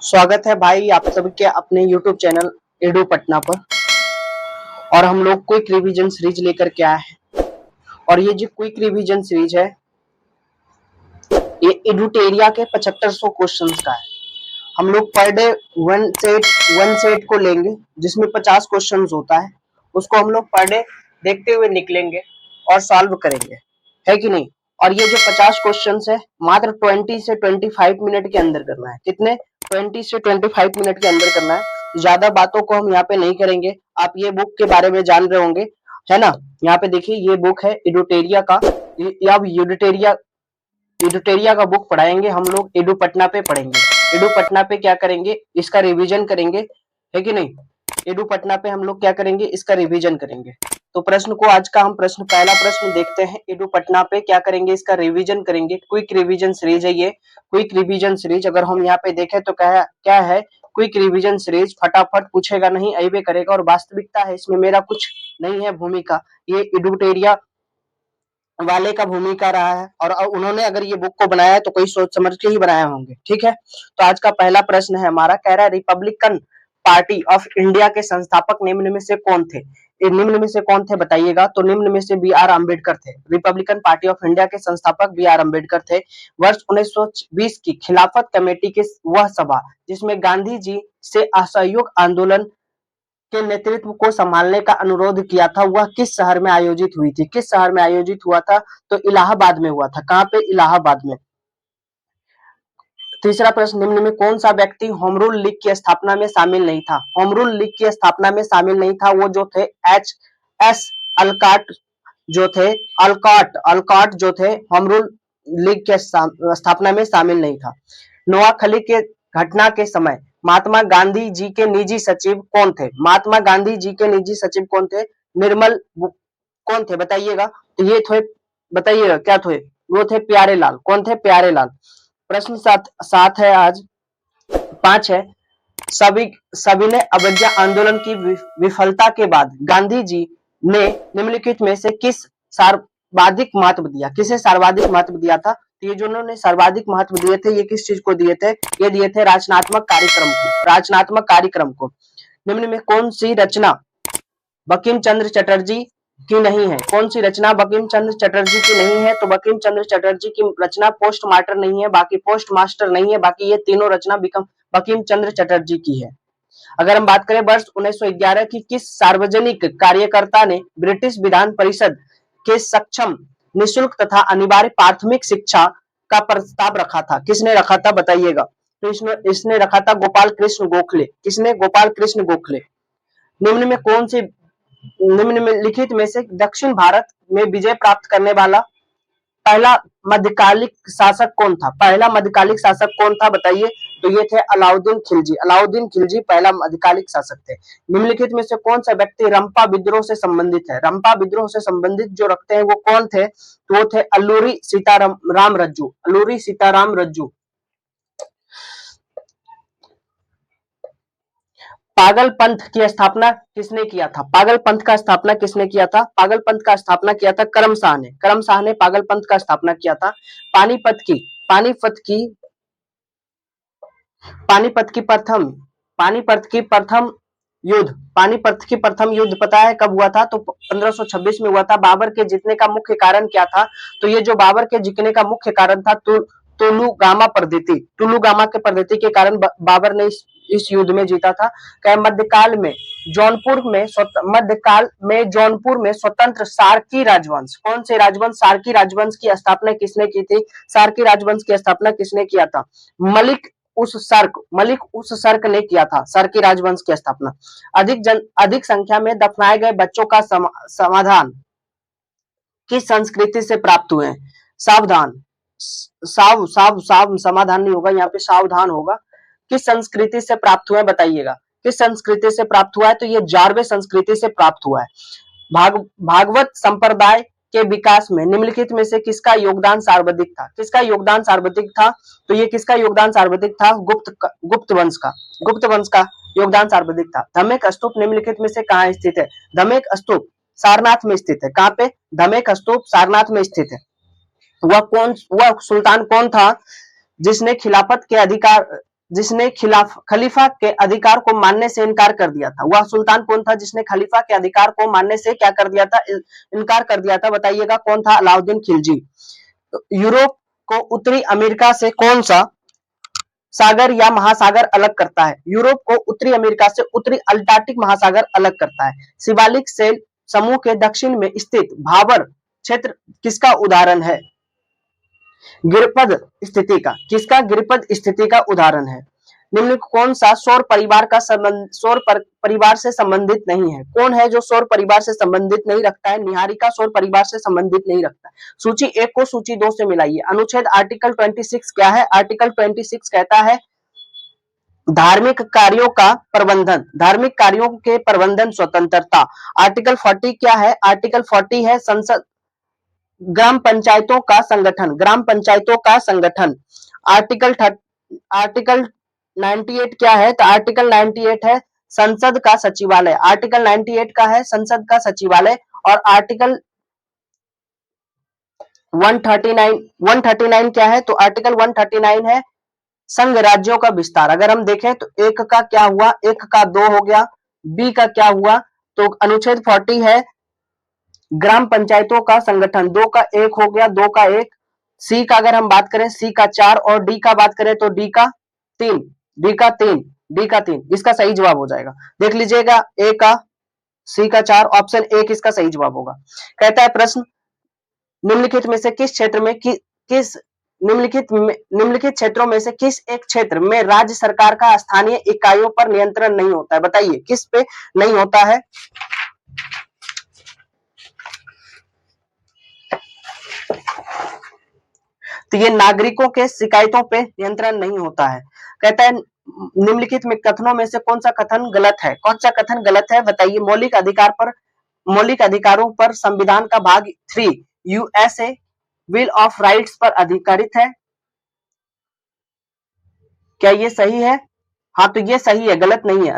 स्वागत है भाई आप सबके अपने YouTube चैनल एडू पटना पर। और हम लोग क्विक रिवीजन सीरीज लेकर के आए हैं। और ये जो क्विक रिवीजन सीरीज है ये एडुटेरिया के 7500 क्वेश्चंस का है। हम लोग पर डे वन सेट को लेंगे जिसमें 50 क्वेश्चंस होता है। उसको हम लोग पर डे देखते हुए निकलेंगे और सॉल्व करेंगे, है कि नहीं। और ये जो 50 क्वेश्चंस है मात्र 20 से 25 मिनट के अंदर करना है। कितने? 20 से 25 मिनट के अंदर करना है। ज्यादा बातों को हम यहाँ पे नहीं करेंगे। आप ये बुक के बारे में जान रहे होंगे, है ना। यहाँ पे देखिए ये बुक है एडुटेरिया का। अब एडुटेरिया का बुक पढ़ाएंगे हम लोग, एडू पटना पे पढ़ेंगे। एडू पटना पे क्या करेंगे, इसका रिवीजन करेंगे, है कि नहीं। एडू पटना पे हम लोग क्या करेंगे, इसका रिवीजन करेंगे। तो प्रश्न को आज का हम पहला प्रश्न देखते हैं। एडू पटना पे क्या करेंगे, इसका रिवीजन करेंगे। क्विक रिवीजन सीरीज है ये। क्विक रिवीजन सीरीज अगर हम यहाँ पे देखें तो क्या है, क्विक रिवीजन सीरीज फटाफट पूछेगा नहीं, अइबे करेगा। और वास्तविकता है, इसमें मेरा कुछ नहीं है भूमिका, ये एडुटेरिया वाले का भूमिका रहा है। और उन्होंने अगर ये बुक को बनाया है तो कोई सोच समझ के ही बनाए होंगे, ठीक है। तो आज का पहला प्रश्न है हमारा, कह रहा है रिपब्लिकन पार्टी ऑफ इंडिया के संस्थापक निम्न में से कौन थे। निम्न में से कौन थे बताइएगा। तो निम्न में से बी आर अम्बेडकर थे। रिपब्लिकन पार्टी ऑफ इंडिया के संस्थापक बी आर अम्बेडकर थे। वर्ष 1920 की खिलाफत कमेटी की वह सभा जिसमें गांधी जी से असहयोग आंदोलन के नेतृत्व को संभालने का अनुरोध किया था, वह किस शहर में आयोजित हुई थी। किस शहर में आयोजित हुआ था, तो इलाहाबाद में हुआ था। कहां पे? इलाहाबाद में। तीसरा प्रश्न, निम्न में कौन सा व्यक्ति होम रूल लीग की स्थापना में शामिल नहीं था। होम रूल लीग की स्थापना में शामिल नहीं था, वो जो थे एच एस अलकाट जो थे, अलकाट जो थे, होम रूल लीग के स्थापना में शामिल नहीं था। नोआखली के घटना के समय महात्मा गांधी जी के निजी सचिव कौन थे। महात्मा गांधी जी के निजी सचिव कौन थे? निर्मल कौन थे बताइएगा। तो ये थे, बताइएगा क्या थे, वो थे प्यारेलाल। कौन थे? प्यारेलाल। प्रश्न सात है आज, 5 है। सभी ने अवज्ञा आंदोलन की विफलता के बाद गांधी जी ने निम्नलिखित में से किस सर्वाधिक महत्व दिया। किसे सर्वाधिक महत्व दिया था? तो ये जो उन्होंने सर्वाधिक महत्व दिए थे, ये किस चीज को दिए थे? ये दिए थे रचनात्मक कार्यक्रम को। रचनात्मक कार्यक्रम को। निम्न में कौन सी रचना बंकिम चंद्र चटर्जी की नहीं है। कौन सी रचना बंकिम चंद्र चटर्जी की नहीं है? तो बंकिम चंद्र चटर्जी की रचना पोस्ट मास्टर नहीं है, बाकी पोस्ट मास्टर नहीं है, बाकी ये तीनों रचना बंकिम चंद्र चटर्जी की है। अगर हम बात करें वर्ष 1911 की, किस सार्वजनिक कार्यकर्ता ने ब्रिटिश विधान परिषद के सक्षम निःशुल्क तथा अनिवार्य प्राथमिक शिक्षा का प्रस्ताव रखा था। किसने रखा था बताइएगा। तो इसने रखा था गोपाल कृष्ण गोखले। किसने? गोपाल कृष्ण गोखले। निम्न में कौन सी निम्नलिखित में से दक्षिण भारत में विजय प्राप्त करने वाला पहला मध्यकालिक शासक कौन था। पहला मध्यकालिक शासक कौन था बताइए। तो ये थे अलाउद्दीन खिलजी। अलाउद्दीन खिलजी पहला मध्यकालिक शासक थे। निम्नलिखित में से कौन सा व्यक्ति रंपा विद्रोह से संबंधित है। रंपा विद्रोह से संबंधित जो रखते हैं वो कौन थे? तो वो थे अल्लूरी सीताराम रज्जू। अल्लूरी सीताराम रज्जू। पागल पंथ की स्थापना किसने किया था। पागल पंथ का स्थापना किसने किया था? पागल पंथ का स्थापना किया था करम शाह ने। करम शाह ने पागल पंथ का स्थापना किया था। पानीपत की पानीपत की प्रथम युद्ध पता है कब हुआ था? तो 1526 में हुआ था। बाबर के जीतने का मुख्य कारण क्या था? तो ये जो बाबर के जीतने का मुख्य कारण था टूलूगामा के पद्धति के कारण बाबर ने इस युद्ध में जीता था। क्या मध्यकाल में जौनपुर में स्वतंत्र सार्की राजवंश, कौन से राजवंश? सार्की राजवंश की स्थापना किसने की थी? सार्की राजवंश की स्थापना किसने किया था? मलिक उस सर्क ने किया था सार्की राजवंश की स्थापना। अधिक संख्या में दफनाए गए बच्चों का समाधान किस संस्कृति से प्राप्त हुए? सावधान, समाधान नहीं होगा यहाँ पे, सावधान होगा। किस संस्कृति से प्राप्त हुए बताइएगा। किस संस्कृति से प्राप्त हुआ है? तो ये जारवे संस्कृति से प्राप्त हुआ है। भागवत संप्रदाय के विकास में निम्नलिखित में से किसका योगदान सर्वाधिक था? किसका योगदान सर्वाधिक था? तो ये किसका योगदान सर्वाधिक था? गुप्त वंश का योगदान सर्वाधिक था। धमेक स्तूप निम्नलिखित में से कहाँ स्थित है? धमेक स्तूप सारनाथ में स्थित है। कहाँ पे? धमेक स्तूप सारनाथ में स्थित है। वह सुल्तान कौन था जिसने जिसने खलीफा के अधिकार को मानने से इनकार कर दिया था? वह सुल्तान कौन था जिसने खलीफा के अधिकार को मानने से क्या कर दिया था? इनकार कर दिया था। बताइएगा कौन था? अलाउद्दीन खिलजी। यूरोप को उत्तरी अमेरिका से कौन सा सागर या महासागर अलग करता है? यूरोप को उत्तरी अमेरिका से उत्तरी अल्टार्कटिक महासागर अलग करता है। शिवालिक सेल समूह के दक्षिण में स्थित भाबर क्षेत्र किसका उदाहरण है? गिरपद स्थिति का। किसका? गिरपद स्थिति का उदाहरण है। निम्न कौन सा सौर परिवार का परिवार से संबंधित नहीं है? कौन है जो सौर परिवार से संबंधित नहीं रखता है? निहारिका सौर परिवार से संबंधित नहीं रखता है। सूची 1 को सूची 2 से मिलाइए। अनुच्छेद आर्टिकल 26 क्या है? आर्टिकल 26 कहता है धार्मिक कार्यों का प्रबंधन, धार्मिक कार्यों के प्रबंधन स्वतंत्रता। आर्टिकल 40 क्या है? आर्टिकल 40 है संसद ग्राम पंचायतों का संगठन, ग्राम पंचायतों का संगठन। आर्टिकल 98 क्या है? तो आर्टिकल 98 है संसद का सचिवालय। आर्टिकल 98 का है संसद का सचिवालय। और आर्टिकल 139 क्या है? तो आर्टिकल 139 है संघ राज्यों का विस्तार। अगर हम देखें तो एक का क्या हुआ? एक का 2 हो गया। बी का क्या हुआ? तो अनुच्छेद 40 है ग्राम पंचायतों का संगठन। 2 का 1 हो गया, 2 का 1। सी का अगर हम बात करें, सी का 4 और डी का बात करें तो डी का 3, डी का 3, डी का 3 इसका सही जवाब हो जाएगा। देख लीजिएगा ए का, सी का 4, ऑप्शन 1 इसका सही जवाब होगा। कहता है प्रश्न निम्नलिखित में से किस क्षेत्र में किस निम्नलिखित क्षेत्रों में से किस एक क्षेत्र में राज्य सरकार का स्थानीय इकाइयों पर नियंत्रण नहीं होता है? बताइए किस पे नहीं होता है? तो ये नागरिकों के शिकायतों पे नियंत्रण नहीं होता है। कहता है निम्नलिखित में कथनों में से कौन सा कथन गलत है? कौन सा कथन गलत है? बताइए। मौलिक अधिकारों पर संविधान का भाग 3 यूएसए बिल ऑफ राइट्स पर आधारित है। क्या ये सही है? हाँ, तो ये सही है, गलत नहीं है।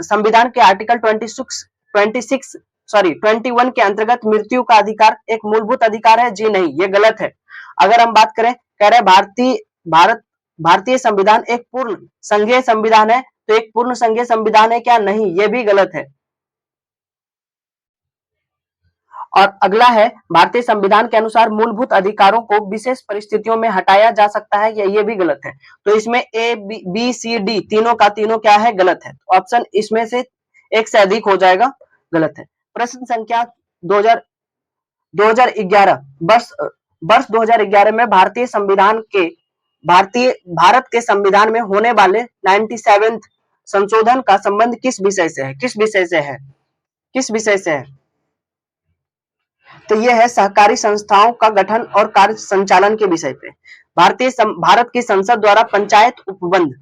संविधान के आर्टिकल 21 के अंतर्गत मृत्यु का अधिकार एक मूलभूत अधिकार है। जी नहीं, ये गलत है। अगर हम बात करें, कह रहे भारतीय संविधान एक पूर्ण संघीय संविधान है, तो एक पूर्ण संघीय संविधान है क्या? नहीं, ये भी गलत है। और अगला है भारतीय संविधान के अनुसार मूलभूत अधिकारों को विशेष परिस्थितियों में हटाया जा सकता है, या ये भी गलत है। तो इसमें ए बी सी डी तीनों का तीनों क्या है? गलत है। ऑप्शन इसमें से एक से अधिक हो जाएगा, गलत है। प्रश्न संख्या 2011 वर्ष 2011 में भारत के संविधान में होने वाले 97th संशोधन का संबंध किस विषय से है? किस विषय से है? किस विषय से है? तो यह है सहकारी संस्थाओं का गठन और कार्य संचालन के विषय पे। भारत की संसद द्वारा पंचायत उपबंध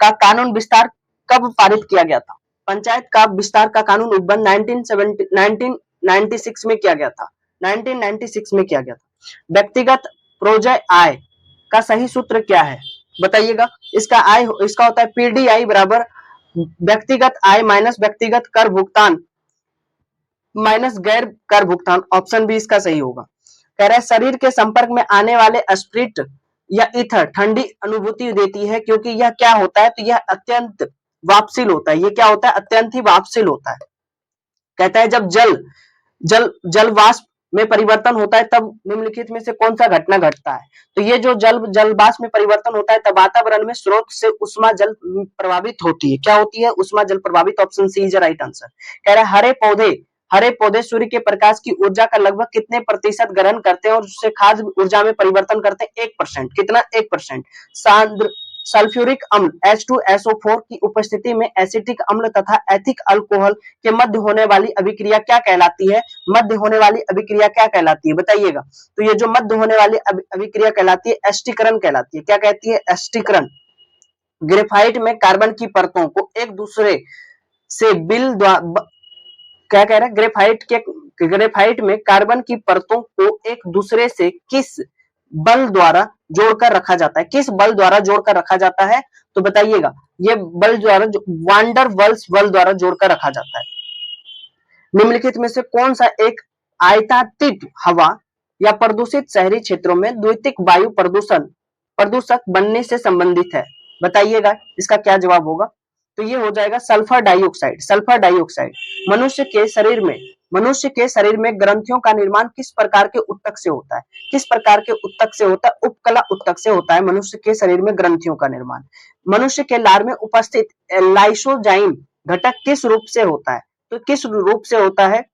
का कानून विस्तार कब पारित किया गया था? पंचायत का विस्तार का कानून उपबंध 1996 में किया गया था। 1996 में किया गया था। व्यक्तिगत प्रोजय आय का सही सूत्र क्या है? बताइएगा। इसका होता है पीडीआई बराबर व्यक्तिगत आय माइनस व्यक्तिगत कर भुगतान माइनस गैर कर भुगतान। ऑप्शन बी इसका सही होगा। कह रहा है शरीर के संपर्क में आने वाले स्प्रिट या ईथर ठंडी अनुभूति देती है, क्योंकि यह क्या होता है? तो यह अत्यंत वाष्पशील होता है। ये क्या होता है? अत्यंत ही वाष्पशील होता है। कहता है जब जल वाष्प में परिवर्तन होता है तब निम्नलिखित में से कौन सा घटना घटता है? तो ये जो जल वाष्प में परिवर्तन होता है तब वातावरण में स्रोत से उष्मा जल प्रभावित होती है। क्या होती है? उष्मा जल प्रभावित। Option C is right answer. कह रहा है हरे पौधे सूर्य के प्रकाश की ऊर्जा का लगभग कितने प्रतिशत ग्रहण करते हैं और उससे खाद्य ऊर्जा में परिवर्तन करते हैं? 1%। कितना? 1%। सल्फ्यूरिक अम्ल H2SO4 की उपस्थिति में एसिटिक अम्ल तथा एथिक अल्कोहल के मध्य होने वाली अभिक्रिया क्या कहलाती है? मध्य होने वाली अभिक्रिया क्या कहलाती है? बताइएगा। तो ये जो मध्य होने वाली अभिक्रिया कहलाती है एस्टिकरण कहलाती है। क्या कहती है? एस्टिकरण। ग्रेफाइट में कार्बन की परतों को एक दूसरे से क्या कह रहा है? ग्रेफाइट में कार्बन की परतों को एक दूसरे से किस बल द्वारा जोड़कर रखा जाता है? किस बल द्वारा जोड़कर रखा जाता है? तो बताइएगा। ये बल द्वारा वान डर वाल्स बल द्वारा जोड़कर रखा जाता है। निम्नलिखित में से कौन सा एक आयतातीत हवा या प्रदूषित शहरी क्षेत्रों में द्वितीयक वायु प्रदूषक बनने से संबंधित है? बताइएगा इसका क्या जवाब होगा। तो ये हो जाएगा सल्फर डाइऑक्साइड। Sulphur dioxide. मनुष्य के शरीर में ग्रंथियों का निर्माण किस प्रकार के ऊतक से होता है? किस प्रकार के ऊतक से होता है? उपकला ऊतक से होता है मनुष्य के शरीर में ग्रंथियों का निर्माण। मनुष्य के लार में उपस्थित लाइसोजाइम घटक किस रूप से होता है? तो किस रूप से होता है?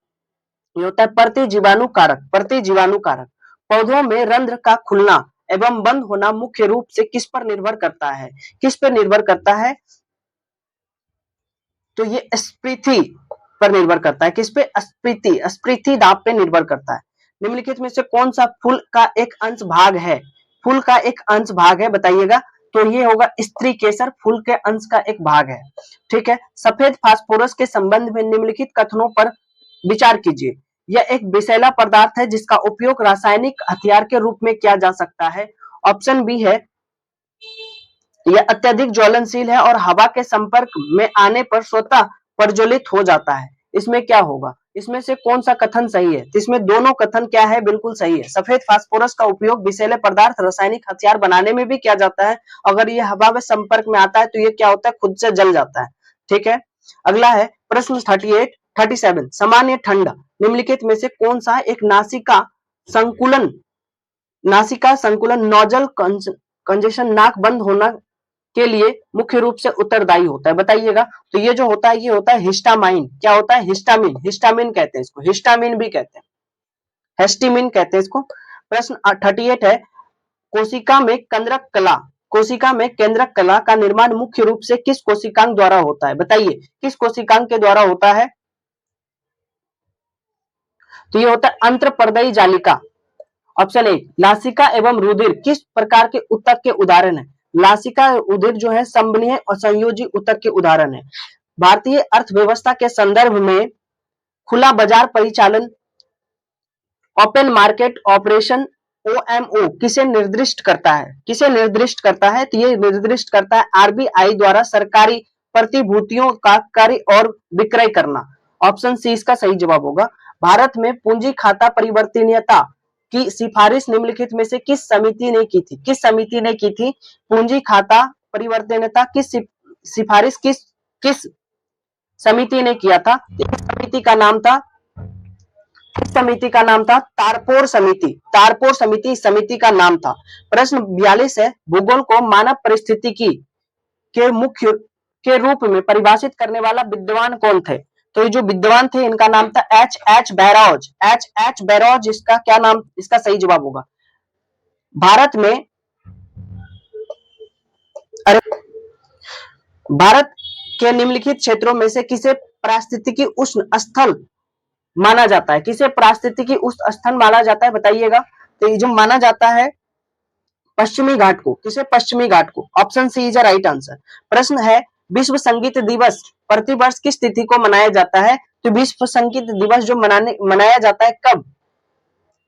ये होता है प्रतिजीवाणु कारक। प्रतिजीवाणु कारक। पौधों में रंध्र का खुलना एवं बंद होना मुख्य रूप से किस पर निर्भर करता है? किस पर निर्भर करता है? तो ये स्प्रीथी पर निर्भर करता है। किस पे? स्प्रीथी। स्प्रीथी दाब पे निर्भर करता है। निम्नलिखित में से कौन सा फूल का एक अंश भाग है? फूल का एक अंश भाग है, बताइएगा। तो ये होगा स्त्री केसर, फूल के अंश का एक भाग है। ठीक है। सफेद फास्फोरस के संबंध में निम्नलिखित कथनों पर विचार कीजिए। यह एक विषैला पदार्थ है जिसका उपयोग रासायनिक हथियार के रूप में किया जा सकता है। ऑप्शन बी है यह अत्यधिक ज्वलनशील है और हवा के संपर्क में आने पर स्वतः प्रज्वलित हो जाता है। इसमें क्या होगा? इसमें से कौन सा कथन सही है? तो इसमें दोनों कथन क्या है? बिल्कुल सही है। सफेद फास्फोरस का उपयोग विषैले पदार्थ रासायनिक हथियार बनाने में भी किया जाता है। अगर ये हवा में संपर्क में आता है तो ये क्या होता है? खुद से जल जाता है। ठीक है। अगला है प्रश्न 37। सामान्य ठंड निम्नलिखित में से कौन सा एक नासिका संकुलन नोजल कंजेशन नाक बंद होना के लिए मुख्य रूप से उत्तरदायी होता है? बताइएगा। तो ये जो होता है ये होता है हिस्टामाइन। क्या होता है? हिस्टामिन। हिस्टामिन कहते हैं इसको। हिस्टामिन भी कहते हैं, हेस्टिमिन कहते हैं इसको। प्रश्न 38 है कोशिका में केंद्रक कला का निर्माण मुख्य रूप से किस कोशिकांग द्वारा होता है? बताइए किस कोशिकांग के द्वारा होता है? तो ये होता है अंतरपर्दयी जालिका। Option A. लासिका एवं रुधिर किस प्रकार के ऊतक के उदाहरण है? लासिका और रुधिर जो है संबंधीय और संयोजी ऊतक के उदाहरण है। भारतीय अर्थव्यवस्था के संदर्भ में खुला बाजार परिचालन ओपन मार्केट ऑपरेशन ओएमओ किसे निर्दिष्ट करता है? किसे निर्दिष्ट करता है? तो ये निर्दिष्ट करता है आरबीआई द्वारा सरकारी प्रतिभूतियों का क्रय और विक्रय करना। ऑप्शन सी इसका सही जवाब होगा। भारत में पूंजी खाता परिवर्तनीयता की सिफारिश निम्नलिखित में से किस समिति ने की थी? किस समिति ने की थी? पूंजी खाता परिवर्तनीयता की सिफारिश किस समिति ने किया था? इस समिति का नाम था तारपोर समिति। तारपोर समिति इस समिति का नाम था। प्रश्न 42 है भूगोल को मानव परिस्थितिकी के मुख्य के रूप में परिभाषित करने वाला विद्वान कौन थे? तो ये जो विद्वान थे इनका नाम था एच एच बैरोज। इसका क्या नाम? इसका सही जवाब होगा। भारत के निम्नलिखित क्षेत्रों में से किसे पारिस्थितिकी उष्ण स्थल माना जाता है? किसे पारिस्थितिकी उष्ण स्थल माना जाता है? बताइएगा। तो ये जो माना जाता है पश्चिमी घाट को। किसे? पश्चिमी घाट को। Option C is right answer. प्रश्न है विश्व संगीत दिवस प्रतिवर्ष किस तिथि को मनाया जाता है? तो विश्व संगीत दिवस जो मनाया जाता है कब?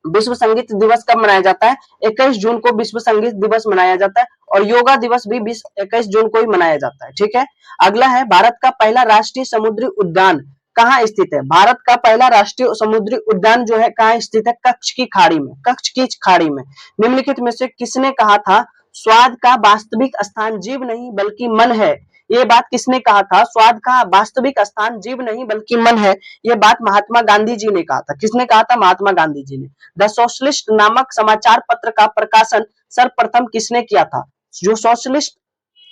विश्व संगीत दिवस कब मनाया जाता है? 21 जून को विश्व संगीत दिवस मनाया जाता है और योगा दिवस भी 21 जून को ही मनाया जाता है। ठीक है। अगला है भारत का पहला राष्ट्रीय समुद्री उद्यान कहाँ स्थित है? भारत का पहला राष्ट्रीय समुद्री उद्यान जो है कहाँ स्थित है? कच्छ की खाड़ी में। कच्छ की खाड़ी में। निम्नलिखित में से किसने कहा था स्वाद का वास्तविक स्थान जीव नहीं बल्कि मन है? ये बात किसने कहा था? स्वाद का वास्तविक स्थान जीव नहीं बल्कि मन है। ये बात महात्मा गांधी जी ने कहा था। किसने कहा था? महात्मा गांधी जी ने। द सोशलिस्ट नामक समाचार पत्र का प्रकाशन सर्वप्रथम किसने किया था? जो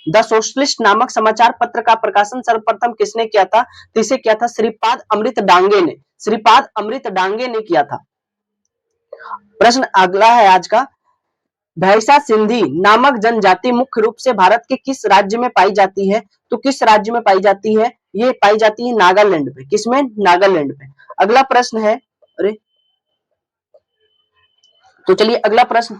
द सोशलिस्ट नामक समाचार पत्र का प्रकाशन सर्वप्रथम किसने किया था? तो इसे किया था श्रीपाद अमृत डांगे ने। श्रीपाद अमृत डांगे ने किया था। प्रश्न अगला है आज का भैंसा सिंधी नामक जनजाति मुख्य रूप से भारत के किस राज्य में पाई जाती है? तो किस राज्य में पाई जाती है? ये पाई जाती है नागालैंड में। किसमें? नागालैंड में। अगला प्रश्न है तो चलिए अगला प्रश्न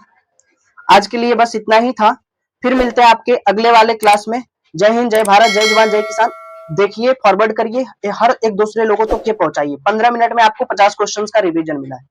आज के लिए बस इतना ही था। फिर मिलते हैं आपके अगले वाले क्लास में। जय हिंद, जय भारत, जय जवान, जय किसान। देखिए फॉरवर्ड करिए, हर एक दूसरे लोगों तक ये पहुंचाइए। 15 मिनट में आपको 50 क्वेश्चंस का रिवीजन मिला है।